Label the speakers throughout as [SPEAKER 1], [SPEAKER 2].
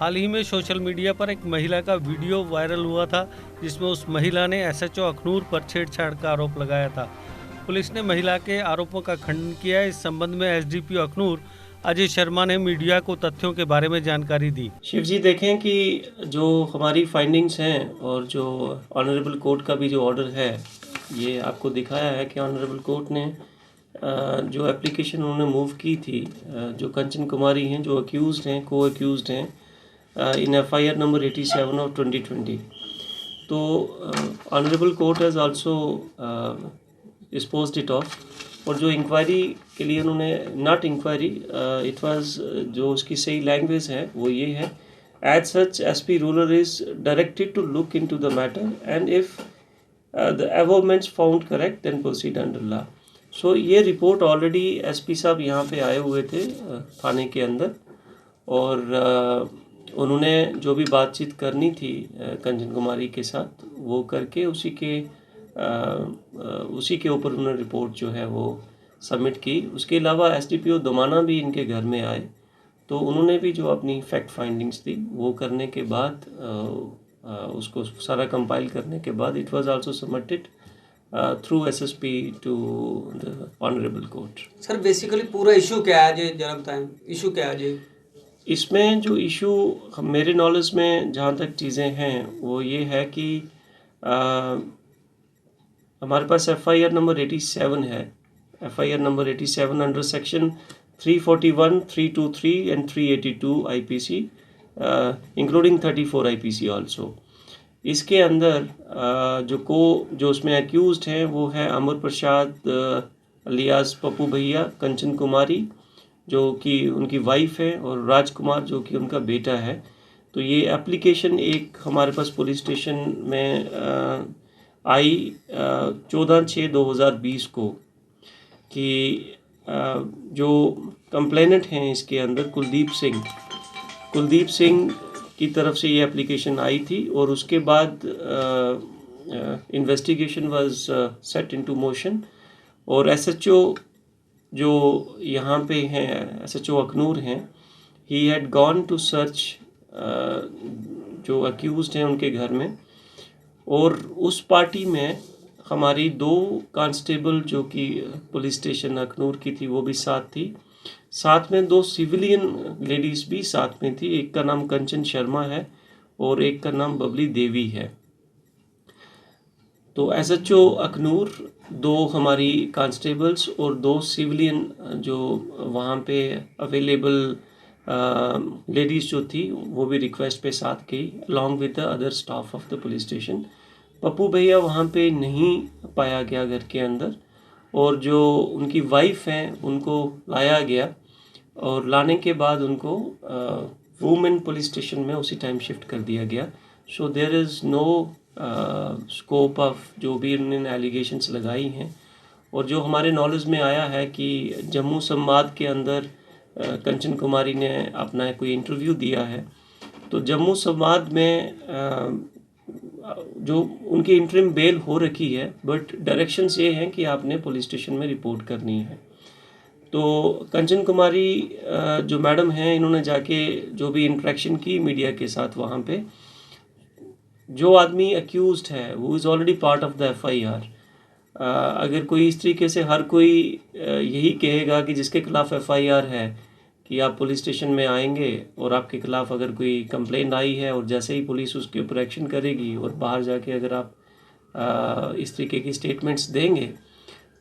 [SPEAKER 1] हाल ही में social media पर एक महिला का वीडियो वायरल हुआ था, जिसमें उस महिला ने एसएचओ अखनूर पर छेड़छाड़ का आरोप लगाया था। पुलिस ने महिला के आरोपों का खंडन किया है। इस संबंध में एसडीपीओ अखनूर अजय शर्मा ने मीडिया को तथ्यों के बारे में जानकारी दी।
[SPEAKER 2] शिव जी, देखें कि जो हमारी फाइंडिंग्स हैं और जो ऑनरेबल कोर्ट का भी जो ऑर्डर है, ये आपको दिखाया है कि ऑनरेबल कोर्ट ने जो एप्लीकेशन उन्होंने मूव की थी, जो कंचन कुमारी हैं, जो अक्यूज़ड हैं, को अक्यूज़ड हैं इन एफआईआर नंबर 87 ऑफ 2020, तो honourable court has also disposed it of. और जो इंक्वायरी के लिए उन्होंने, नॉट इंक्वायरी, इट वाज, जो उसकी सही लैंग्वेज है वो ये है, as such SP rural is directed to look into the matter and if the averments found correct then proceed under law. So ये रिपोर्ट ऑलरेडी एसपी साहब यहाँ पे आए हुए थे थाने के अंदर, और उन्होंने जो भी बातचीत करनी थी कंचन कुमारी के साथ, वो करके उसी के ऊपर उन्होंने रिपोर्ट जो है वो सबमिट की। उसके अलावा एसडीपीओ दोमाना भी इनके घर में आए, तो उन्होंने भी जो अपनी फैक्ट फाइंडिंग्स थी वो करने के बाद, उसको सारा कंपाइल करने के बाद, it was also submitted through SSP to the honourable court.
[SPEAKER 3] Sir basically पूरा इशू क्या है जी, जरा बताएं इशू क्या है जी?
[SPEAKER 2] इसमें जो इशू मेरे नॉलेज में जहाँ तक चीज़ें हैं वो ये है कि हमारे पास एफआईआर नंबर 87 है। FIR number 87 under section 341, 323 and 382 IPC, including 34 IPC also. इसके अंदर जो उसमें अक्यूज्ड हैं वो है अमर प्रसाद अलियास पप्पू भैया, कंचन कुमारी जो कि उनकी वाइफ है, और राजकुमार जो कि उनका बेटा है। तो ये एप्लीकेशन एक हमारे पास पुलिस स्टेशन में आई 14/6/2020 को, कि जो कंप्लेनेंट हैं इसके अंदर कुलदीप सिंह की तरफ से ये एप्लीकेशन आई थी, और उसके बाद investigation was set into motion, और एसएचओ जो यहाँ पे हैं, एसएचओ अखनूर हैं, he had gone to search जो अक्यूज्ड हैं उनके घर में, और उस पार्टी में हमारी 2 कांस्टेबल जो कि पुलिस स्टेशन अखनूर की थी वो भी साथ थी, साथ में 2 सिविलियन लेडीज़ भी साथ में थी। एक का नाम कंचन शर्मा है और एक का नाम बबली देवी है। तो एसएचओ अखनूर, 2 हमारी कांस्टेबल्स और 2 सिविलियन जो वहाँ पे अवेलेबल लेडीज़ जो थी वो भी रिक्वेस्ट पे साथ गई, along with the other staff of the police station. Pappu भैया वहाँ पे नहीं पाया गया घर के अंदर, और जो उनकी वाइफ हैं उनको लाया गया, और लाने के बाद उनको वुमेन पुलिस स्टेशन में उसी टाइम शिफ्ट कर दिया गया। So there is no scope of जो भी उन्होंने एलिगेशंस लगाई हैं, और जो हमारे नॉलेज में आया है कि जम्मू संवाद के अंदर कंचन कुमारी ने अपना कोई इंटरव्यू दिया है, तो जम्मू संवाद में जो उनकी इंटरिम बेल हो रखी है, बट डायरेक्शंस ये हैं कि आपने पुलिस स्टेशन में रिपोर्ट करनी है। तो कंचन कुमारी जो मैडम हैं, इन्होंने जाके जो भी इंटरेक्शन की मीडिया के साथ, वहाँ पे जो आदमी अक्यूज्ड है वो is already part of the FIR. अगर कोई इस तरीके से हर कोई यही कहेगा कि जिसके खिलाफ एफआईआर है कि आप पुलिस स्टेशन में आएंगे और आपके खिलाफ अगर कोई कंप्लेंट आई है और जैसे ही पुलिस उसके ऊपर एक्शन करेगी और बाहर जाके अगर आप इस तरीके की स्टेटमेंट्स देंगे,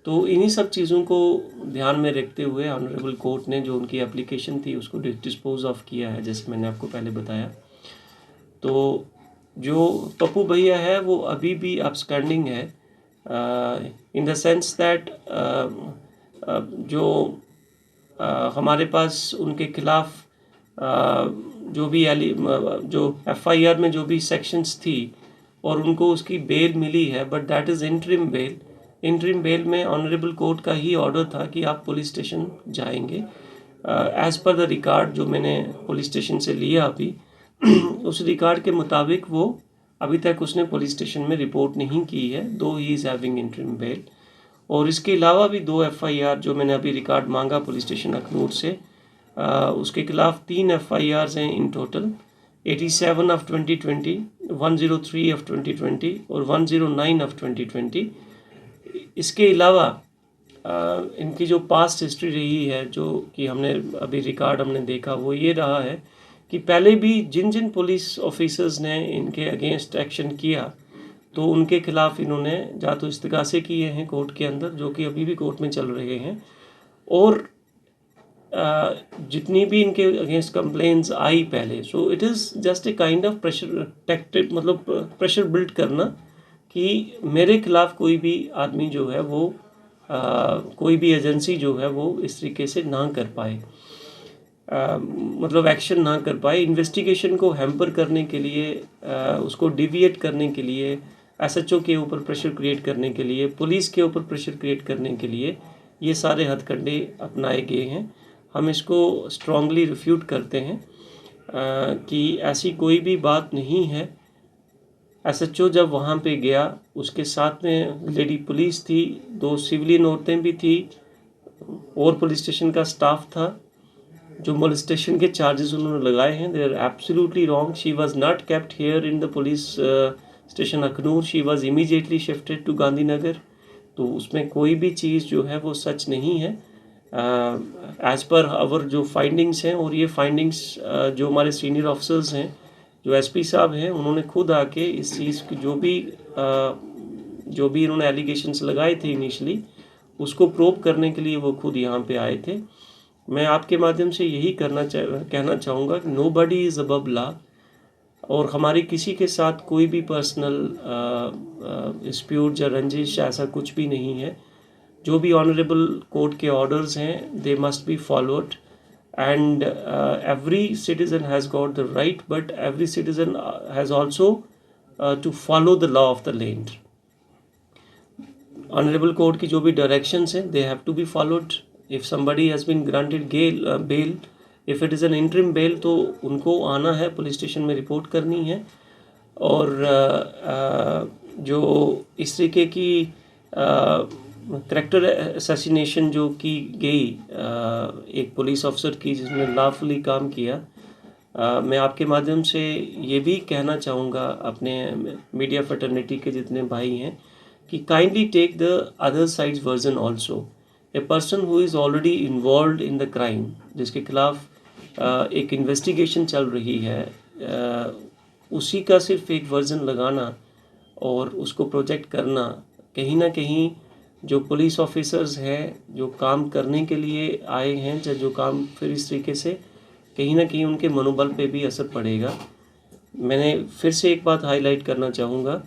[SPEAKER 2] तो इन्हीं सब चीज़ों को ध्यान में रखते हुए ऑनरेबल कोर्ट ने जो उनकी एप्लीकेशन थी उसको डिस्पोज ऑफ किया है, जैसे मैंने आपको पहले बताया। तो जो पप्पू भैया है वो अभी भी अपस्टैंडिंग है, इन द सेंस दैट जो हमारे पास उनके खिलाफ जो भी जो एफआईआर में जो भी सेक्शंस थी और उनको उसकी बेल मिली है, but that is interim bell. Interim bell में ऑनरेबल कोर्ट का ही ऑर्डर था कि आप पुलिस स्टेशन जाएंगे। एज़ पर द रिकॉर्ड जो मैंने पुलिस स्टेशन से लिया अभी, उस रिकॉर्ड के मुताबिक वो अभी तक उसने पुलिस स्टेशन में रिपोर्ट नहीं की है, दो he is having interim bell. और इसके अलावा भी 2 एफआईआर जो मैंने अभी रिकॉर्ड मांगा पुलिस स्टेशन अखनूर से, उसके खिलाफ 3 एफआईआर्स हैं इन टोटल, 87 of 2020, 103 of 2020 और 109 of 2020। इसके अलावा इनकी जो पास्ट हिस्ट्री रही है, जो कि हमने अभी रिकॉर्ड हमने देखा, वो ये रहा है कि पहले भी जिन जिन पुलिस ऑफिसर्स ने इनके अगेंस्ट एक्शन किया तो उनके खिलाफ इन्होंने या तो इस्तिगासे किए हैं कोर्ट के अंदर, जो कि अभी भी कोर्ट में चल रहे हैं, और जितनी भी इनके अगेंस्ट कंप्लेंट्स आई पहले, so it is just a kind of pressure tactic, मतलब प्रेशर बिल्ड करना कि मेरे खिलाफ कोई भी आदमी जो है वो कोई भी एजेंसी जो है वो इस तरीके से ना कर पाए, मतलब एक्शन ना कर पाए, इन्वेस्टिगेशन को हैम्पर करने के लिए, उसको डिविएट करने के लिए, एसएचओ के ऊपर प्रेशर क्रिएट करने के लिए, पुलिस के ऊपर प्रेशर क्रिएट करने के लिए ये सारे हथकंडे अपनाए गए हैं। हम इसको स्ट्रांगली रिफ्यूट करते हैं कि ऐसी कोई भी बात नहीं है। एसएचओ जब वहाँ पे गया, उसके साथ में लेडी पुलिस थी, 2 सिविलियन औरतें भी थी, और पुलिस स्टेशन का स्टाफ था। जो मोलेस्टेशन के चार्जेस उन्होंने लगाए हैं, they are absolutely wrong. She was not kept here in the police station Akhnoor, she was immediately shifted to Gandhinagar. तो उसमें कोई भी चीज़ जो है वो सच नहीं है एज़ पर आवर जो फाइंडिंग्स हैं। और ये फाइंडिंग्स जो हमारे सीनियर ऑफिसर्स हैं, जो एसपी साहब हैं, उन्होंने खुद आके इस चीज़ की जो भी इन्होंने एलिगेशंस लगाए थे इनिशियली, उसको प्रूव करने के लिए वो खुद यहाँ पे आए थे। मैं आपके माध्यम से यही कहना चाहूँगा कि नोबडी इज़ अबव लॉ, और हमारी किसी के साथ कोई भी पर्सनल डिस्प्यूट या रंजिश ऐसा कुछ भी नहीं है। जो भी ऑनरेबल कोर्ट के ऑर्डर्स हैं, they must be followed, and every citizen has got the right, but every citizen has also to follow the law of the land. Honorable court की जो भी directions हैं, they have to be followed. If somebody has been granted bail, if it is an interim bail, तो उनको आना है, police station में report करनी है। और जो इस तरीके की करैक्टर असैसिनेशन जो की गई एक पुलिस अफसर की जिसने लॉफुली काम किया, मैं आपके माध्यम से ये भी कहना चाहूँगा अपने मीडिया फैटर्निटी के जितने भाई हैं कि kindly take the other side's version also. A person who is already involved in the crime, जिसके खिलाफ एक इन्वेस्टिगेशन चल रही है, उसी का सिर्फ एक वर्जन लगाना और उसको प्रोजेक्ट करना, कहीं ना कहीं जो पुलिस ऑफिसर्स हैं, जो काम करने के लिए आए हैं, जो काम फिर इस तरीके से कहीं ना कहीं उनके मनोबल पे भी असर पड़ेगा। मैंने फिर से एक बात हाईलाइट करना चाहूँगा,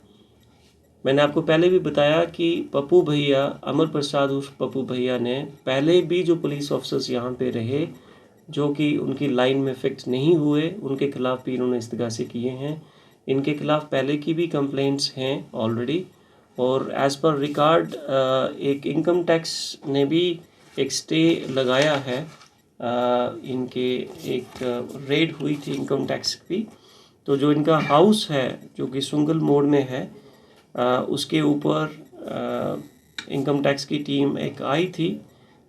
[SPEAKER 2] मैंने आपको पहले भी बताया कि पप्पू भैया, अमर प्रसाद उर्फ पप्पू भैया ने पहले भी जो पुलिस ऑफिसर्स यहाँ पे रहे जो कि उनकी लाइन में फिक्स नहीं हुए, उनके खिलाफ भी इन्होंने इस्तिगासे किए हैं। इनके खिलाफ पहले की भी कंप्लेंट्स हैं ऑलरेडी, और एज़ पर रिकॉर्ड एक इनकम टैक्स ने भी एक स्टे लगाया है। इनके एक रेड हुई थी इनकम टैक्स की, तो जो इनका हाउस है जो कि सुंगल मोड़ में है, उसके ऊपर इनकम टैक्स की टीम एक आई थी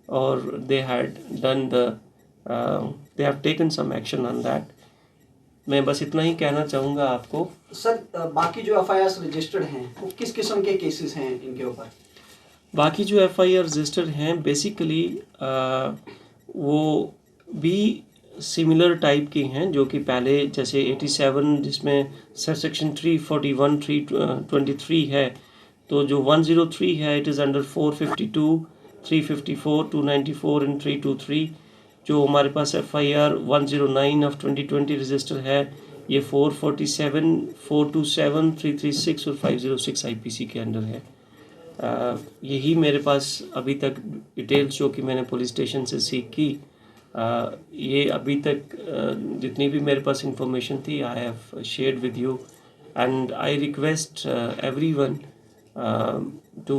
[SPEAKER 2] और they have taken some action on that. मैं बस इतना ही कहना चाहूँगा आपको।
[SPEAKER 4] सर, बाकी जो एफआईआर रजिस्टर्ड हैं वो किस किस्म के केसेस हैं इनके ऊपर?
[SPEAKER 2] बाकी जो एफआईआर रजिस्टर्ड हैं बेसिकली वो भी सिमिलर टाइप की हैं, जो कि पहले जैसे 87 जिसमें सेक्शन 341 323 है, तो जो 103 है इट इज़ अंडर 452 354 294 एंड 323। जो हमारे पास एफआईआर 109 ऑफ 2020 रजिस्टर है, ये 447 427 336 और 506 आईपीसी के अंडर है। यही मेरे पास अभी तक डिटेल्स जो कि मैंने पुलिस स्टेशन से सीख की, ये अभी तक जितनी भी मेरे पास इंफॉर्मेशन थी I have shared with you, and I request everyone to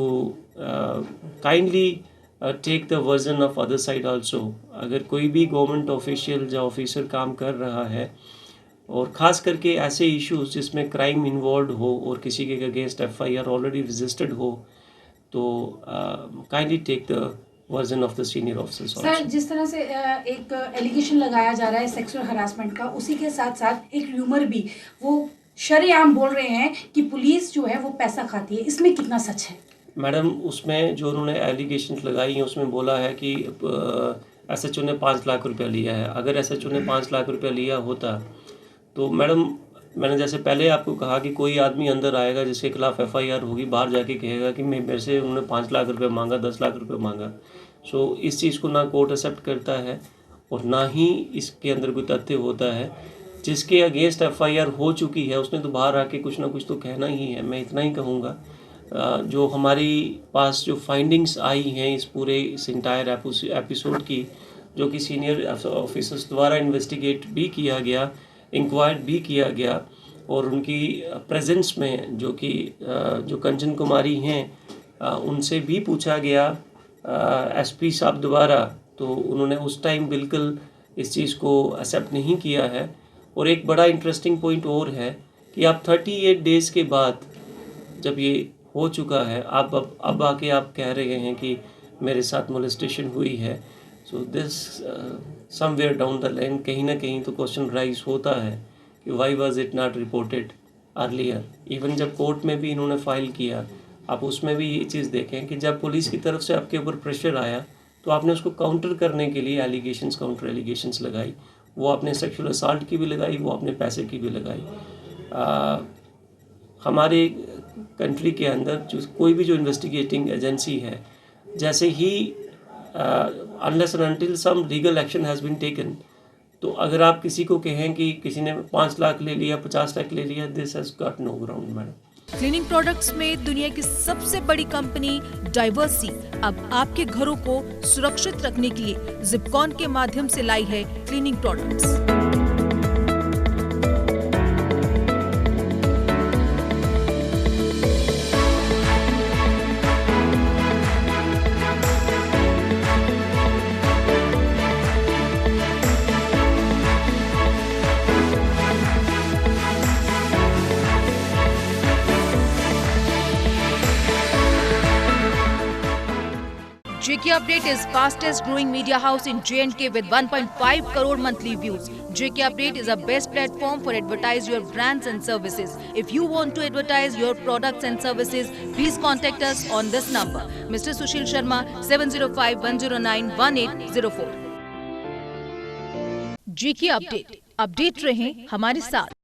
[SPEAKER 2] kindly take the version of other side also. अगर कोई भी गवर्नमेंट ऑफिशियल या ऑफिसर काम कर रहा है, और ख़ास करके ऐसे इश्यूज जिसमें क्राइम इन्वॉल्व हो और किसी के अगेंस्ट एफआईआर ऑलरेडी रजिस्टर्ड हो, तो kindly take the version of the senior officers also.
[SPEAKER 5] Sir, जिस तरह से एक एलिगेशन लगाया जा रहा है सेक्सुअल हरासमेंट का, उसी के साथ साथ एक र्यूमर भी वो शरेआम बोल रहे हैं कि पुलिस जो है वो पैसा खाती है, इसमें कितना सच है?
[SPEAKER 2] मैडम, उसमें जो उन्होंने एलिगेशन लगाई हैं उसमें बोला है कि SHO ने 5 लाख रुपया लिया है। अगर SHO ने 5 लाख रुपया लिया होता तो मैडम, मैंने जैसे पहले आपको कहा कि कोई आदमी अंदर आएगा जिसके खिलाफ FIR होगी, बाहर जाके कहेगा कि मेरे से उन्होंने 5 लाख रुपये मांगा, 10 लाख रुपये मांगा। सो इस चीज़ को ना कोर्ट एक्सेप्ट करता है और ना ही इसके अंदर कोई तथ्य होता है। जिसके अगेंस्ट FIR हो चुकी है उसने तो बाहर आके कुछ ना कुछ तो कहना ही है। मैं इतना ही कहूँगा, जो हमारी पास जो फाइंडिंग्स आई हैं इस पूरे इस इंटायर एपिसोड की, जो कि सीनियर ऑफिसर्स द्वारा इन्वेस्टिगेट भी किया गया, इंक्वायर्ड भी किया गया और उनकी प्रेजेंस में जो कंचन कुमारी हैं उनसे भी पूछा गया SP साहब द्वारा, तो उन्होंने उस टाइम बिल्कुल इस चीज़ को एक्सेप्ट नहीं किया है। और एक बड़ा इंटरेस्टिंग पॉइंट और है कि आप 38 डेज़ के बाद जब ये हो चुका है, आप अब आके आप कह रहे हैं कि मेरे साथ मोलेस्टेशन हुई है। So this somewhere down the line कहीं ना कहीं तो क्वेश्चन राइज होता है कि why was it not reported earlier. Even जब कोर्ट में भी इन्होंने फाइल किया, आप उसमें भी ये चीज़ देखें कि जब पुलिस की तरफ से आपके ऊपर प्रेशर आया तो आपने उसको काउंटर करने के लिए एलिगेशंस, काउंटर एलिगेशंस लगाई। वो आपने सेक्सुअल असॉल्ट की भी लगाई, वो आपने पैसे की भी लगाई। हमारे कंट्री के अंदर जो कोई भी जो इन्वेस्टिगेटिंग एजेंसी है, जैसे ही unless and until some legal action has been taken, तो अगर आप किसी को कहें कि किसी ने 5 लाख ले लिया, 50 लाख ले लिया, this has got no ground madam.
[SPEAKER 6] Cleaning products में दुनिया की सबसे बड़ी कंपनी डाइवर्सी अब आपके घरों को सुरक्षित रखने के लिए जिपकॉन के माध्यम से लाई है cleaning products. JK Update is fastest growing media house in J&K with 1.5 crore monthly views. JK Update is a best platform for advertise your brands and services. If you want to advertise your products and services, please contact us on this number. Mr. Sushil Sharma, 705-109-1804. JK Update. Update रहें हमारे साथ।